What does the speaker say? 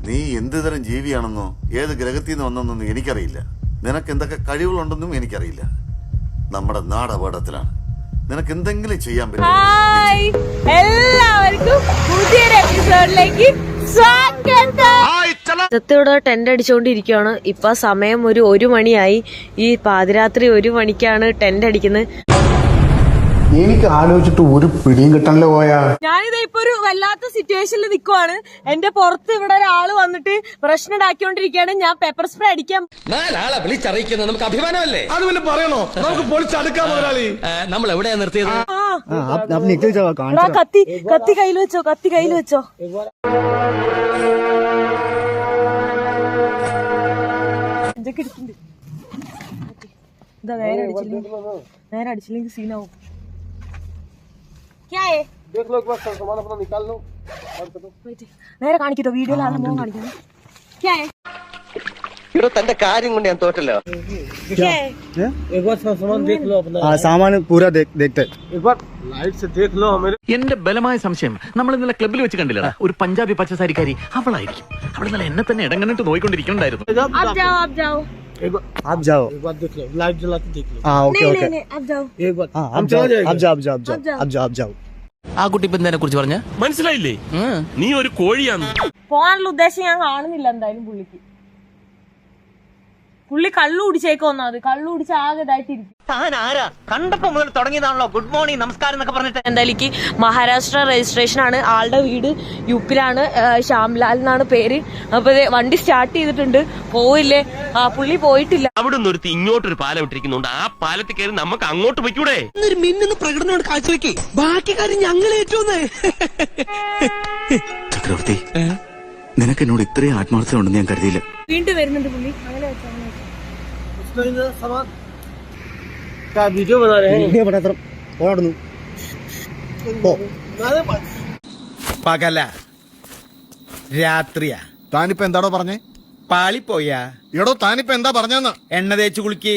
നീ എന്ത് തരം ജീവിയാണെന്നോ ഏത് ഗ്രഹത്തിൽ നിന്ന് വന്നെന്നൊന്നും എനിക്കറിയില്ല. നിനക്ക് എന്തൊക്കെ കഴിവുകളുണ്ടെന്നും എനിക്കറിയില്ല. നമ്മുടെ നാട് അപകടത്തിലാണ്. നിനക്ക് എന്തെങ്കിലും ചെയ്യാൻ പറ്റും. എല്ലാവർക്കും പുതിയൊരു എപ്പിസോഡിലേക്ക് സ്വാഗതം. സത്യയുടെ ടെന്റ് അടിച്ചുകൊണ്ടിരിക്കുകയാണ്. ഇപ്പൊ സമയം ഒരു മണിയായി. ഈ പാതിരാത്രി 1 മണിക്കാണ് ടെന്റ് അടിക്കുന്നത്. എനിക്ക് ആലോചിച്ചിട്ട് ഒരു പിടിയും കിട്ടണല്ലോ പോയാ. ഞാനിത് ഇപ്പൊ ഒരു വല്ലാത്ത സിറ്റുവേഷനിൽ നിൽക്കുവാണ്. എന്റെ പുറത്ത് ഇവിടെ ഒരാള് വന്നിട്ട് പ്രശ്നം ഉണ്ടാക്കിക്കൊണ്ടിരിക്കുകയാണ്. ഞാൻ പെപ്പർ സ്പ്രേ അടിക്കാം. 4 ആളെ വിളിച്ചറിയിക്കുന്നത് നമുക്ക് അഭിമാനമല്ലേ? അതുപോലെ പറയണോ? നമുക്ക് പൊളിച്ചടുക്കാൻ മുതലാളി. നമ്മൾ എവിടെയാ നിർത്തിയത്? കത്തി കയ്യിൽ വെച്ചോ, കത്തി കയ്യിൽ വെച്ചോ. ഇതൊക്കെ എടുക്കുന്നുണ്ട്. ഇതാ നേരെ അടിച്ചില്ലെങ്കിൽ സീനാവും. നേരെ കാണിക്കട്ടോ, വീഡിയോയിലാണ് മോൻ കാണിക്കുന്നത്. ഇവിടെ തന്റെ കാര്യം കൊണ്ട് ഞാൻ തോറ്റല്ലോ. സാമാൻ പൂരാ ദേഖ്തേ. എന്റെ ബലമായ സംശയം നമ്മൾ ഇന്നലെ ക്ലബ്ബിൽ വെച്ച് കണ്ടില്ല, ഒരു പഞ്ചാബി പച്ചസാരിക്കാരി അവളായിരിക്കും. അവിടെ ഇന്നലെ എന്നെ തന്നെ ഇടങ്ങണിട്ട് നോയിക്കൊണ്ടിരിക്കണ്ടായിരുന്നു. आप जाओ लाइट जला के देख लो. हाँ ओके ओके आप जाओ. एक बार आप जाओ. ആ കുട്ടി ഇപ്പൊ എന്തിനെ കുറിച്ച് പറഞ്ഞ മനസ്സിലായില്ലേ? നീ ഒരു കോഴിയാന്ന്. പോകാനുള്ള ഉദ്ദേശം ഞാൻ കാണുന്നില്ല. എന്തായാലും പുള്ളി കള്ളു കുടിച്ചേക്കോ. ഒന്നാമത് കള്ളു കുടിച്ച് ആകെ ഇതായിട്ടിരിക്കും. താൻ ആരാ? കണ്ടപ്പോ മുതൽ തുടങ്ങിയതാണല്ലോ ഗുഡ് മോർണിംഗ് നമസ്കാരം എന്നൊക്കെ പറഞ്ഞിട്ട്. എന്തായാലും മഹാരാഷ്ട്ര രജിസ്ട്രേഷൻ ആണ്. ആളുടെ വീട് യുപ്പിലാണ്. ശ്യാംലാൽ എന്നാണ് പേര്. അപ്പൊ വണ്ടി സ്റ്റാർട്ട് ചെയ്തിട്ടുണ്ട്. പോയില്ലേ? പുള്ളി പോയിട്ടില്ല. അവിടെ നിന്ന് ഒരുത്തി ഇങ്ങോട്ടൊരു പാലം ഇട്ടിരിക്കുന്നുണ്ട്. ആ പാലത്തിൽ കയറി നമുക്ക് അങ്ങോട്ട് പോയിക്കൂടെ? ഒരു മിന്നുന്ന പ്രകടനമാണ് കാഴ്ചവെക്കേ. ബാക്കി കാര്യം ഞങ്ങൾ ഏറ്റൂന്ന്. ചക്രവർത്തി, നിനക്ക് എന്നോട് ഇത്രയും ആത്മാർത്ഥത ഉണ്ടെന്ന് ഞാൻ കരുതിയില്ല. വീണ്ടും വരുന്നുണ്ട് പുള്ളി. അങ്ങനെ വെച്ചാൽ वीडियो बना रहे हैं. ഓടുന്നു. പകല രാത്രിയാ. താനിപ്പോ എന്താടോ പറഞ്ഞേ? പാളിപ്പോയാ? എടോ താനിപ്പോ എന്താ പറഞ്ഞെന്ന്? എണ്ണ തേച്ച് കുളിക്ക്.